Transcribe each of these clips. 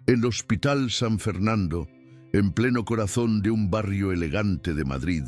El Hospital San Fernando, en pleno corazón de un barrio elegante de Madrid,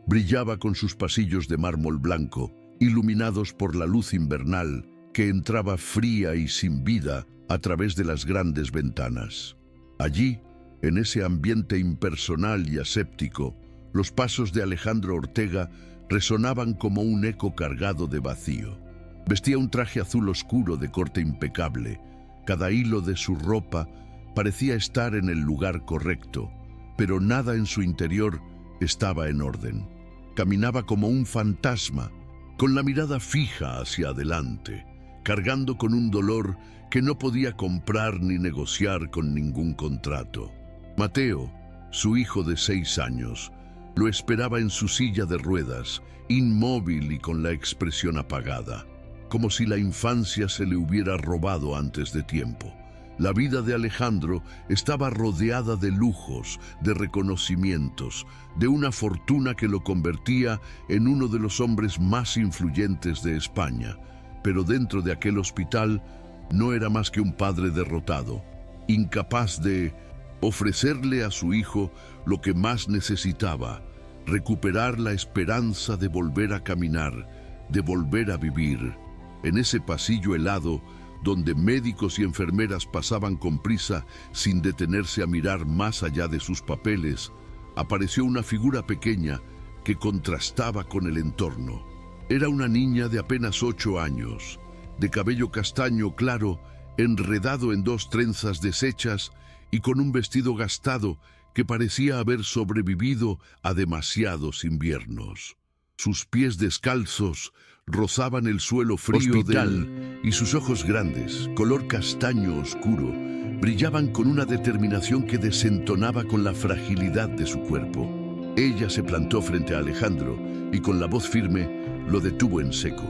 brillaba con sus pasillos de mármol blanco, iluminados por la luz invernal que entraba fría y sin vida a través de las grandes ventanas. Allí, en ese ambiente impersonal y aséptico, los pasos de Alejandro Ortega resonaban como un eco cargado de vacío. Vestía un traje azul oscuro de corte impecable. Cada hilo de su ropa parecía estar en el lugar correcto, pero nada en su interior estaba en orden. Caminaba como un fantasma, con la mirada fija hacia adelante, cargando con un dolor que no podía comprar ni negociar con ningún contrato. Mateo, su hijo de 6 años, lo esperaba en su silla de ruedas, inmóvil y con la expresión apagada, como si la infancia se le hubiera robado antes de tiempo. La vida de Alejandro estaba rodeada de lujos, de reconocimientos, de una fortuna que lo convertía en uno de los hombres más influyentes de España. Pero dentro de aquel hospital no era más que un padre derrotado, incapaz de ofrecerle a su hijo lo que más necesitaba: recuperar la esperanza de volver a caminar, de volver a vivir. En ese pasillo helado, donde médicos y enfermeras pasaban con prisa sin detenerse a mirar más allá de sus papeles, apareció una figura pequeña que contrastaba con el entorno. Era una niña de apenas 8 años, de cabello castaño claro, enredado en 2 trenzas deshechas y con un vestido gastado que parecía haber sobrevivido a demasiados inviernos. Sus pies descalzos rozaban el suelo frío y sus ojos grandes, color castaño oscuro, brillaban con una determinación que desentonaba con la fragilidad de su cuerpo. Ella se plantó frente a Alejandro y con la voz firme lo detuvo en seco.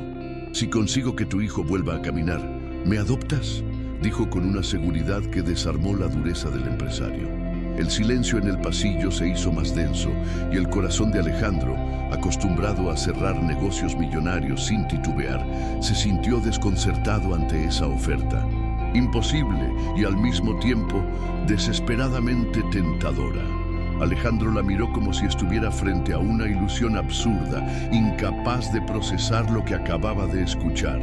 «Si consigo que tu hijo vuelva a caminar, ¿me adoptas?», dijo con una seguridad que desarmó la dureza del empresario. El silencio en el pasillo se hizo más denso y el corazón de Alejandro, acostumbrado a cerrar negocios millonarios sin titubear, se sintió desconcertado ante esa oferta. Imposible y al mismo tiempo desesperadamente tentadora. Alejandro la miró como si estuviera frente a una ilusión absurda, incapaz de procesar lo que acababa de escuchar.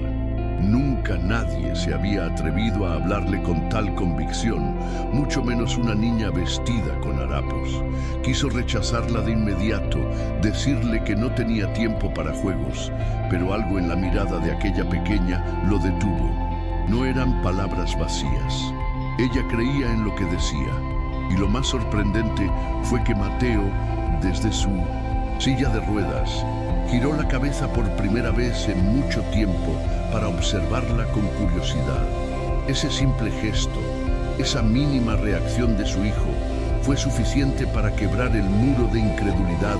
Nunca nadie se había atrevido a hablarle con tal convicción, mucho menos una niña vestida con harapos. Quiso rechazarla de inmediato, decirle que no tenía tiempo para juegos, pero algo en la mirada de aquella pequeña lo detuvo. No eran palabras vacías. Ella creía en lo que decía, y lo más sorprendente fue que Mateo, desde su silla de ruedas, giró la cabeza por primera vez en mucho tiempo para observarla con curiosidad. Ese simple gesto, esa mínima reacción de su hijo, fue suficiente para quebrar el muro de incredulidad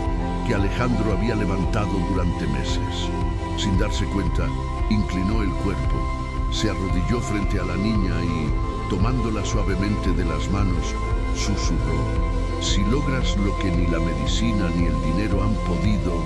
que Alejandro había levantado durante meses. Sin darse cuenta, inclinó el cuerpo, se arrodilló frente a la niña y, tomándola suavemente de las manos, susurró: «Si logras lo que ni la medicina ni el dinero han podido,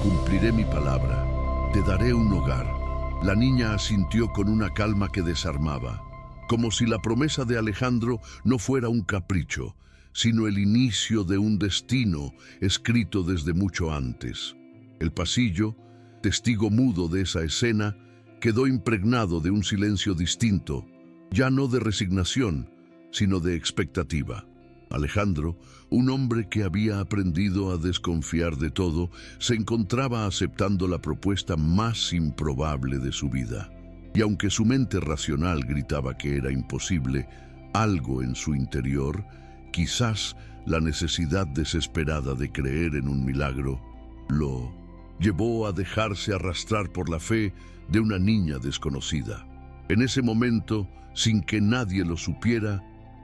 cumpliré mi palabra. Te daré un hogar». La niña asintió con una calma que desarmaba, como si la promesa de Alejandro no fuera un capricho, sino el inicio de un destino escrito desde mucho antes. El pasillo, testigo mudo de esa escena, quedó impregnado de un silencio distinto, ya no de resignación, sino de expectativa. Alejandro, un hombre que había aprendido a desconfiar de todo, se encontraba aceptando la propuesta más improbable de su vida. Y aunque su mente racional gritaba que era imposible, algo en su interior, quizás la necesidad desesperada de creer en un milagro, lo llevó a dejarse arrastrar por la fe de una niña desconocida. En ese momento, sin que nadie lo supiera,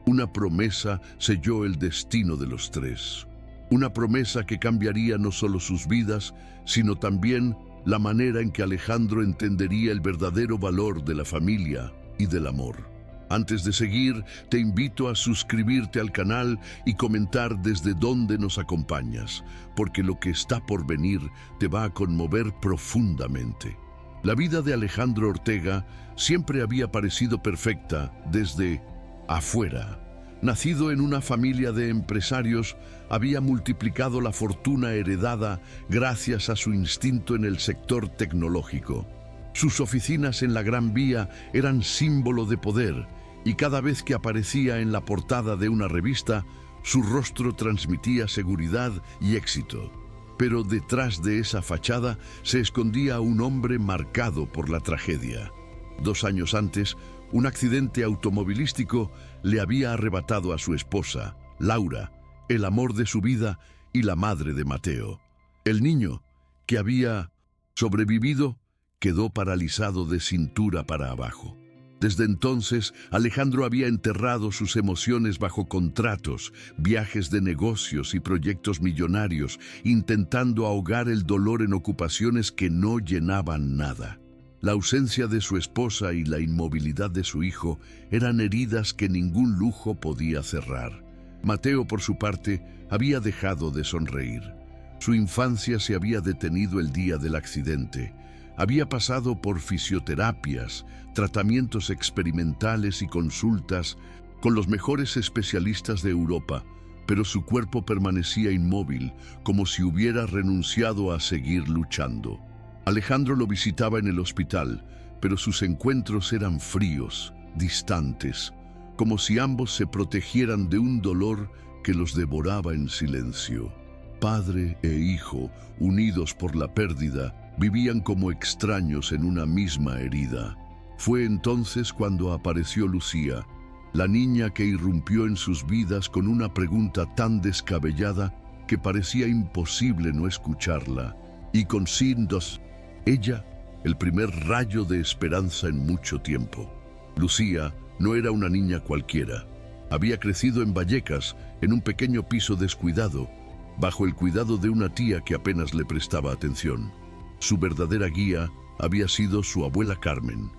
una promesa selló el destino de los 3. Una promesa que cambiaría no solo sus vidas, sino también la manera en que Alejandro entendería el verdadero valor de la familia y del amor. Antes de seguir, te invito a suscribirte al canal y comentar desde dónde nos acompañas, porque lo que está por venir te va a conmover profundamente. La vida de Alejandro Ortega siempre había parecido perfecta desde afuera, Nacido en una familia de empresarios, había multiplicado la fortuna heredada gracias a su instinto en el sector tecnológico. Sus oficinas en la Gran Vía eran símbolo de poder, y cada vez que aparecía en la portada de una revista, su rostro transmitía seguridad y éxito. Pero detrás de esa fachada se escondía un hombre marcado por la tragedia. 2 años antes, un accidente automovilístico le había arrebatado a su esposa, Laura, el amor de su vida y la madre de Mateo. El niño, que había sobrevivido, quedó paralizado de cintura para abajo. Desde entonces, Alejandro había enterrado sus emociones bajo contratos, viajes de negocios y proyectos millonarios, intentando ahogar el dolor en ocupaciones que no llenaban nada. La ausencia de su esposa y la inmovilidad de su hijo eran heridas que ningún lujo podía cerrar. Mateo, por su parte, había dejado de sonreír. Su infancia se había detenido el día del accidente. Había pasado por fisioterapias, tratamientos experimentales y consultas con los mejores especialistas de Europa, pero su cuerpo permanecía inmóvil, como si hubiera renunciado a seguir luchando. Alejandro lo visitaba en el hospital, pero sus encuentros eran fríos, distantes, como si ambos se protegieran de un dolor que los devoraba en silencio. Padre e hijo, unidos por la pérdida, vivían como extraños en una misma herida. Fue entonces cuando apareció Lucía, la niña que irrumpió en sus vidas con una pregunta tan descabellada que parecía imposible no escucharla, y con signos, ella, el primer rayo de esperanza en mucho tiempo. Lucía no era una niña cualquiera. Había crecido en Vallecas, en un pequeño piso descuidado, bajo el cuidado de una tía que apenas le prestaba atención. Su verdadera guía había sido su abuela Carmen,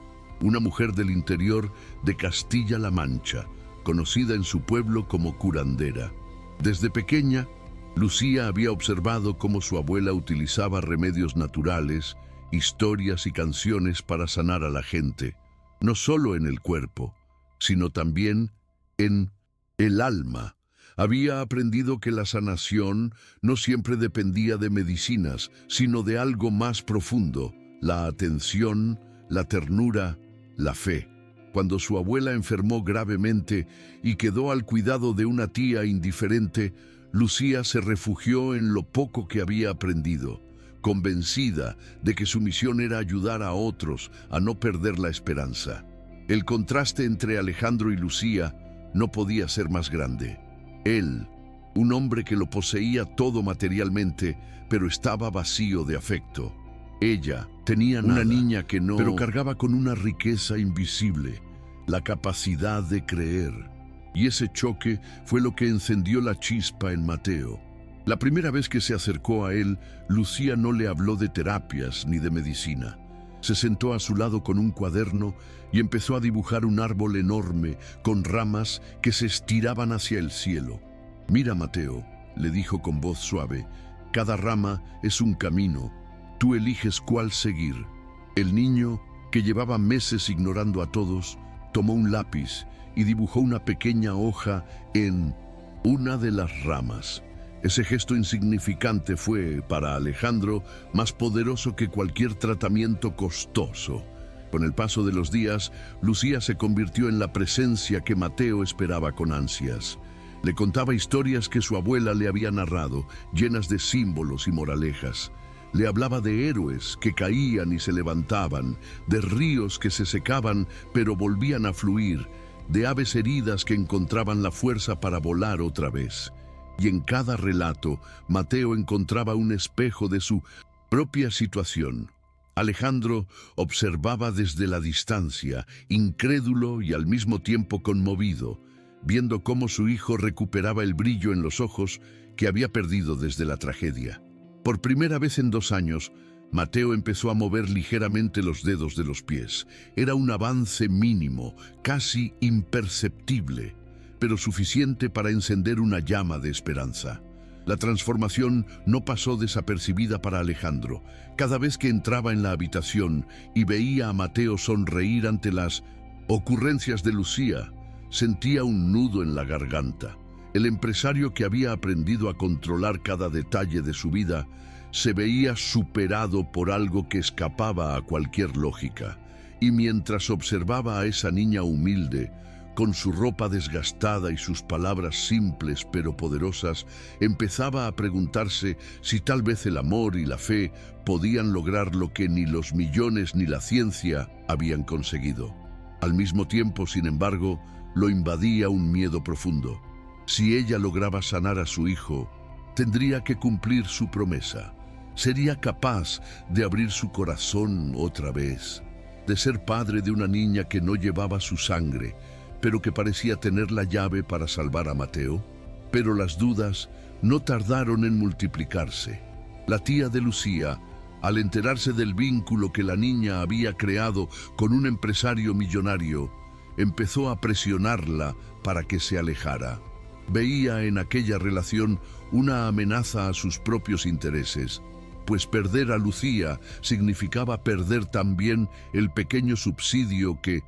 una mujer del interior de Castilla-La Mancha, conocida en su pueblo como curandera. Desde pequeña, Lucía había observado cómo su abuela utilizaba remedios naturales, historias y canciones para sanar a la gente, no solo en el cuerpo, sino también en el alma. Había aprendido que la sanación no siempre dependía de medicinas, sino de algo más profundo: la atención, la ternura, la fe. Cuando su abuela enfermó gravemente y quedó al cuidado de una tía indiferente, Lucía se refugió en lo poco que había aprendido, convencida de que su misión era ayudar a otros a no perder la esperanza. El contraste entre Alejandro y Lucía no podía ser más grande. Él, un hombre que lo poseía todo materialmente, pero estaba vacío de afecto. Ella tenía una niña que no, pero cargaba con una riqueza invisible, la capacidad de creer. Y ese choque fue lo que encendió la chispa en Mateo. La primera vez que se acercó a él, Lucía no le habló de terapias ni de medicina. Se sentó a su lado con un cuaderno y empezó a dibujar un árbol enorme con ramas que se estiraban hacia el cielo. «Mira, Mateo», le dijo con voz suave, «cada rama es un camino. Tú eliges cuál seguir». El niño, que llevaba meses ignorando a todos, tomó un lápiz y dibujó una pequeña hoja en una de las ramas. Ese gesto insignificante fue, para Alejandro, más poderoso que cualquier tratamiento costoso. Con el paso de los días, Lucía se convirtió en la presencia que Mateo esperaba con ansias. Le contaba historias que su abuela le había narrado, llenas de símbolos y moralejas. Le hablaba de héroes que caían y se levantaban, de ríos que se secaban pero volvían a fluir, de aves heridas que encontraban la fuerza para volar otra vez. Y en cada relato, Mateo encontraba un espejo de su propia situación. Alejandro observaba desde la distancia, incrédulo y al mismo tiempo conmovido, viendo cómo su hijo recuperaba el brillo en los ojos que había perdido desde la tragedia. Por primera vez en 2 años, Mateo empezó a mover ligeramente los dedos de los pies. Era un avance mínimo, casi imperceptible, pero suficiente para encender una llama de esperanza. La transformación no pasó desapercibida para Alejandro. Cada vez que entraba en la habitación y veía a Mateo sonreír ante las ocurrencias de Lucía, Sentía un nudo en la garganta. El empresario que había aprendido a controlar cada detalle de su vida se veía superado por algo que escapaba a cualquier lógica. Y mientras observaba a esa niña humilde, con su ropa desgastada y sus palabras simples pero poderosas, empezaba a preguntarse si tal vez el amor y la fe podían lograr lo que ni los millones ni la ciencia habían conseguido. Al mismo tiempo, sin embargo, lo invadía un miedo profundo. Si ella lograba sanar a su hijo, tendría que cumplir su promesa. Sería capaz de abrir su corazón otra vez, de ser padre de una niña que no llevaba su sangre, pero que parecía tener la llave para salvar a Mateo. Pero las dudas no tardaron en multiplicarse. La tía de Lucía, al enterarse del vínculo que la niña había creado con un empresario millonario, empezó a presionarla para que se alejara. Veía en aquella relación una amenaza a sus propios intereses, pues perder a Lucía significaba perder también el pequeño subsidio que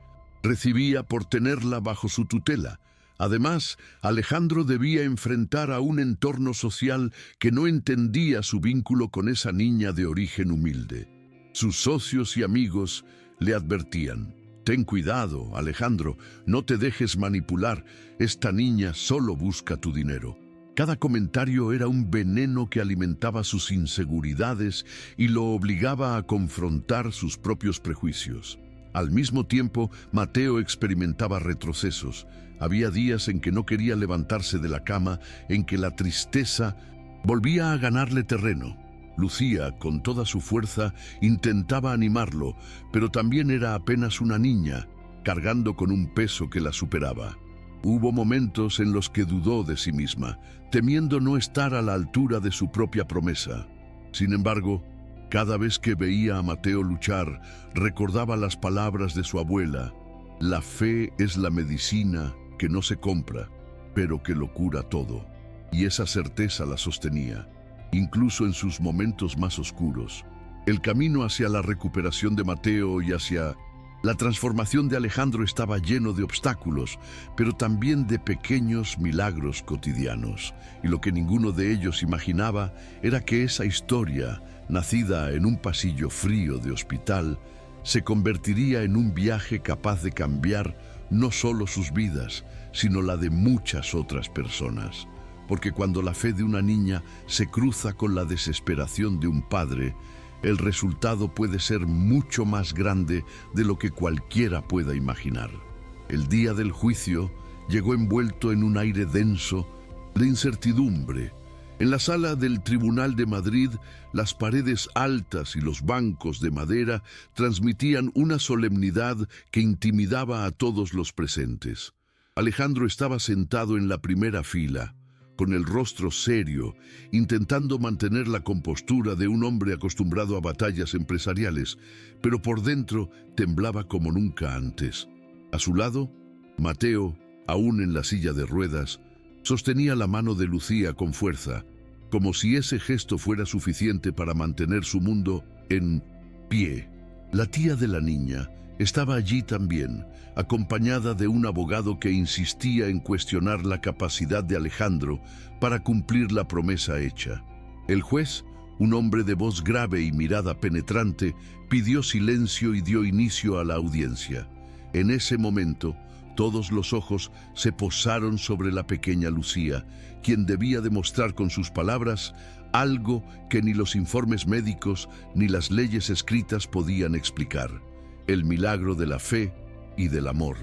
recibía por tenerla bajo su tutela. Además, Alejandro debía enfrentar a un entorno social que no entendía su vínculo con esa niña de origen humilde. Sus socios y amigos le advertían: «Ten cuidado, Alejandro, no te dejes manipular, esta niña solo busca tu dinero». Cada comentario era un veneno que alimentaba sus inseguridades y lo obligaba a confrontar sus propios prejuicios. Al mismo tiempo, Mateo experimentaba retrocesos. Había días en que no quería levantarse de la cama, en que la tristeza volvía a ganarle terreno. Lucía, con toda su fuerza, intentaba animarlo, pero también era apenas una niña, cargando con un peso que la superaba. Hubo momentos en los que dudó de sí misma, temiendo no estar a la altura de su propia promesa. Sin embargo, cada vez que veía a Mateo luchar, recordaba las palabras de su abuela: «La fe es la medicina que no se compra, pero que lo cura todo». Y esa certeza la sostenía, incluso en sus momentos más oscuros. El camino hacia la recuperación de Mateo y hacia la transformación de Alejandro estaba lleno de obstáculos, pero también de pequeños milagros cotidianos. Y lo que ninguno de ellos imaginaba era que esa historia, nacida en un pasillo frío de hospital, se convertiría en un viaje capaz de cambiar no solo sus vidas, sino la de muchas otras personas. Porque cuando la fe de una niña se cruza con la desesperación de un padre, el resultado puede ser mucho más grande de lo que cualquiera pueda imaginar. El día del juicio llegó envuelto en un aire denso de incertidumbre. En la sala del Tribunal de Madrid, las paredes altas y los bancos de madera transmitían una solemnidad que intimidaba a todos los presentes. Alejandro estaba sentado en la primera fila, con el rostro serio, intentando mantener la compostura de un hombre acostumbrado a batallas empresariales, pero por dentro temblaba como nunca antes. A su lado, Mateo, aún en la silla de ruedas, sostenía la mano de Lucía con fuerza, como si ese gesto fuera suficiente para mantener su mundo en pie. La tía de la niña estaba allí también, acompañada de un abogado que insistía en cuestionar la capacidad de Alejandro para cumplir la promesa hecha. El juez, un hombre de voz grave y mirada penetrante, pidió silencio y dio inicio a la audiencia. En ese momento, todos los ojos se posaron sobre la pequeña Lucía, quien debía demostrar con sus palabras algo que ni los informes médicos ni las leyes escritas podían explicar: el milagro de la fe y del amor.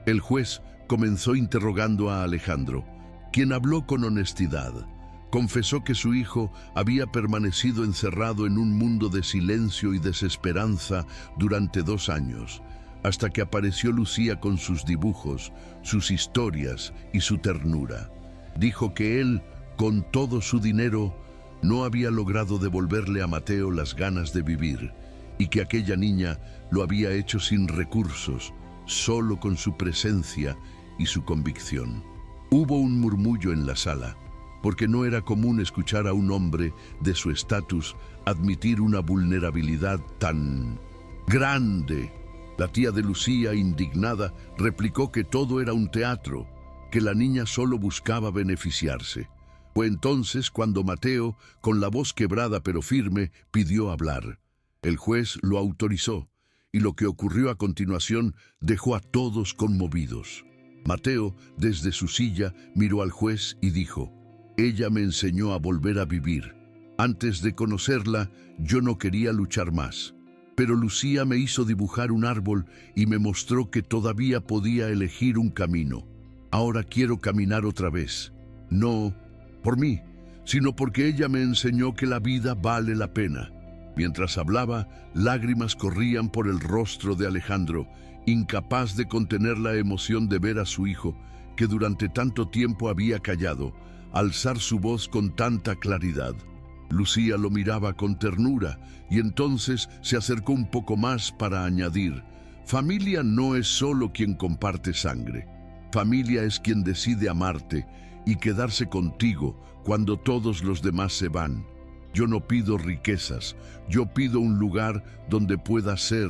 El juez comenzó interrogando a Alejandro, quien habló con honestidad. Confesó que su hijo había permanecido encerrado en un mundo de silencio y desesperanza durante 2 años, hasta que apareció Lucía con sus dibujos, sus historias y su ternura. Dijo que él, con todo su dinero, no había logrado devolverle a Mateo las ganas de vivir, y que aquella niña lo había hecho sin recursos, solo con su presencia y su convicción. Hubo un murmullo en la sala, porque no era común escuchar a un hombre de su estatus admitir una vulnerabilidad tan grande La tía de Lucía, indignada, replicó que todo era un teatro, que la niña solo buscaba beneficiarse. Fue entonces cuando Mateo, con la voz quebrada pero firme, pidió hablar. El juez lo autorizó, y lo que ocurrió a continuación dejó a todos conmovidos. Mateo, desde su silla, miró al juez y dijo: «Ella me enseñó a volver a vivir. Antes de conocerla, yo no quería luchar más. Pero Lucía me hizo dibujar un árbol y me mostró que todavía podía elegir un camino. Ahora quiero caminar otra vez. No por mí, sino porque ella me enseñó que la vida vale la pena». Mientras hablaba, lágrimas corrían por el rostro de Alejandro, incapaz de contener la emoción de ver a su hijo, que durante tanto tiempo había callado, alzar su voz con tanta claridad. Lucía lo miraba con ternura y entonces se acercó un poco más para añadir: «Familia no es solo quien comparte sangre. Familia es quien decide amarte y quedarse contigo cuando todos los demás se van. Yo no pido riquezas, yo pido un lugar donde pueda ser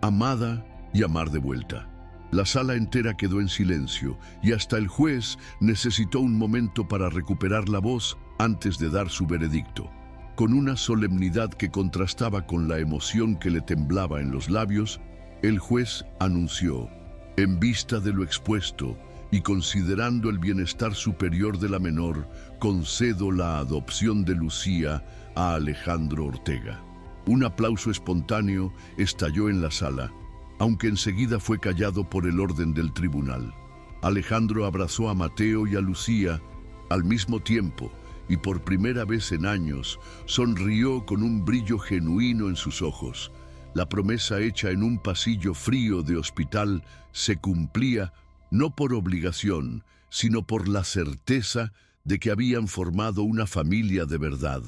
amada y amar de vuelta». La sala entera quedó en silencio y hasta el juez necesitó un momento para recuperar la voz antes de dar su veredicto. Con una solemnidad que contrastaba con la emoción que le temblaba en los labios, el juez anunció: «En vista de lo expuesto y considerando el bienestar superior de la menor, concedo la adopción de Lucía a Alejandro Ortega». Un aplauso espontáneo estalló en la sala, aunque enseguida fue callado por el orden del tribunal. Alejandro abrazó a Mateo y a Lucía al mismo tiempo y por primera vez en años sonrió con un brillo genuino en sus ojos. La promesa hecha en un pasillo frío de hospital se cumplía no por obligación, sino por la certeza de que habían formado una familia de verdad.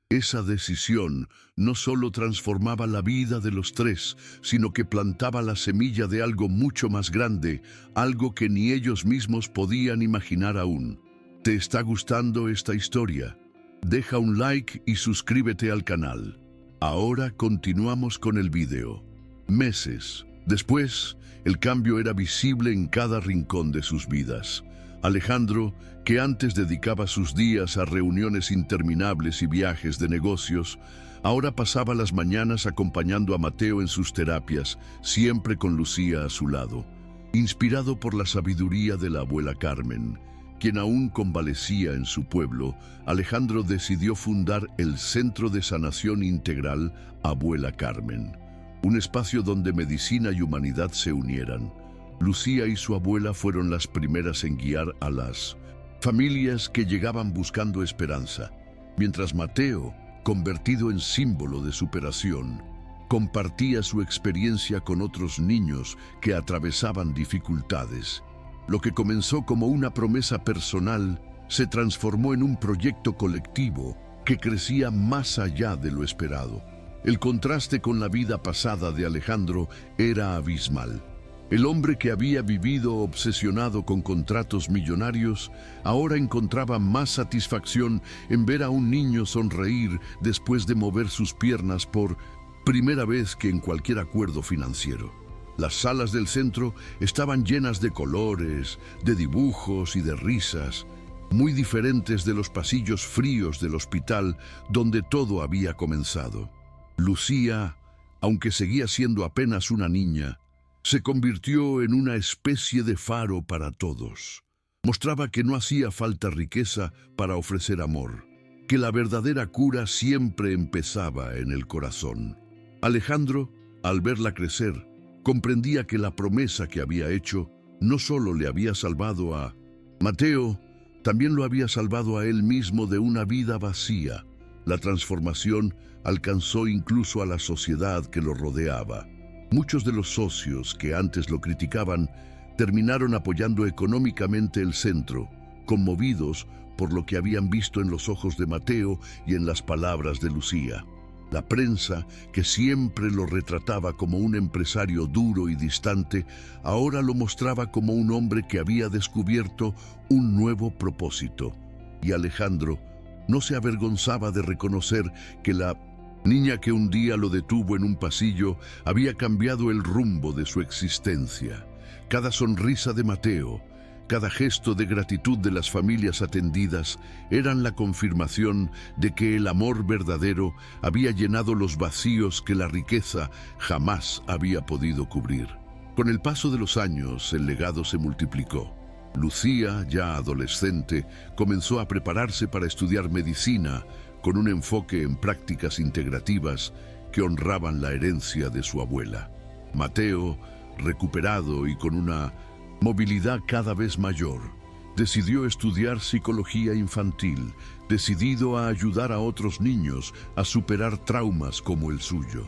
Esa decisión no solo transformaba la vida de los tres, sino que plantaba la semilla de algo mucho más grande, algo que ni ellos mismos podían imaginar aún. ¿Te está gustando esta historia? Deja un like y suscríbete al canal. Ahora continuamos con el video. Meses después, el cambio era visible en cada rincón de sus vidas. Alejandro, que antes dedicaba sus días a reuniones interminables y viajes de negocios, ahora pasaba las mañanas acompañando a Mateo en sus terapias, siempre con Lucía a su lado. Inspirado por la sabiduría de la abuela Carmen, quien aún convalecía en su pueblo, Alejandro decidió fundar el Centro de Sanación Integral Abuela Carmen, un espacio donde medicina y humanidad se unieran. Lucía y su abuela fueron las primeras en guiar a las familias que llegaban buscando esperanza, mientras Mateo, convertido en símbolo de superación, compartía su experiencia con otros niños que atravesaban dificultades. Lo que comenzó como una promesa personal se transformó en un proyecto colectivo que crecía más allá de lo esperado. El contraste con la vida pasada de Alejandro era abismal. El hombre que había vivido obsesionado con contratos millonarios ahora encontraba más satisfacción en ver a un niño sonreír después de mover sus piernas por primera vez que en cualquier acuerdo financiero. Las salas del centro estaban llenas de colores, de dibujos y de risas, muy diferentes de los pasillos fríos del hospital donde todo había comenzado. Lucía, aunque seguía siendo apenas una niña, se convirtió en una especie de faro para todos. Mostraba que no hacía falta riqueza para ofrecer amor, que la verdadera cura siempre empezaba en el corazón. Alejandro, al verla crecer, comprendía que la promesa que había hecho no solo le había salvado a Mateo, también lo había salvado a él mismo de una vida vacía. La transformación alcanzó incluso a la sociedad que lo rodeaba. Muchos de los socios que antes lo criticaban terminaron apoyando económicamente el centro, conmovidos por lo que habían visto en los ojos de Mateo y en las palabras de Lucía. La prensa, que siempre lo retrataba como un empresario duro y distante, ahora lo mostraba como un hombre que había descubierto un nuevo propósito. Y Alejandro no se avergonzaba de reconocer que la niña que un día lo detuvo en un pasillo, había cambiado el rumbo de su existencia. Cada sonrisa de Mateo, cada gesto de gratitud de las familias atendidas eran la confirmación de que el amor verdadero había llenado los vacíos que la riqueza jamás había podido cubrir. Con el paso de los años, el legado se multiplicó. Lucía, ya adolescente, comenzó a prepararse para estudiar medicina con un enfoque en prácticas integrativas que honraban la herencia de su abuela. Mateo, recuperado y con una movilidad cada vez mayor, decidió estudiar psicología infantil, decidido a ayudar a otros niños a superar traumas como el suyo.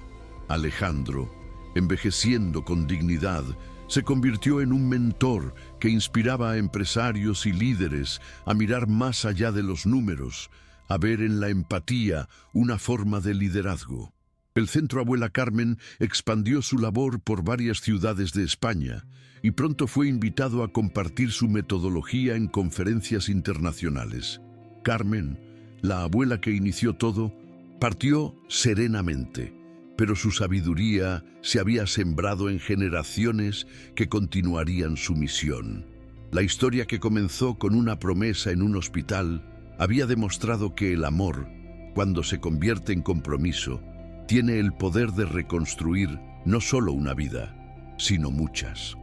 Alejandro, envejeciendo con dignidad, se convirtió en un mentor que inspiraba a empresarios y líderes a mirar más allá de los números, a ver en la empatía una forma de liderazgo. El Centro Abuela Carmen expandió su labor por varias ciudades de España y pronto fue invitado a compartir su metodología en conferencias internacionales. Carmen, la abuela que inició todo, partió serenamente, pero su sabiduría se había sembrado en generaciones que continuarían su misión. La historia, que comenzó con una promesa en un hospital, había demostrado que el amor, cuando se convierte en compromiso, tiene el poder de reconstruir no solo una vida, sino muchas.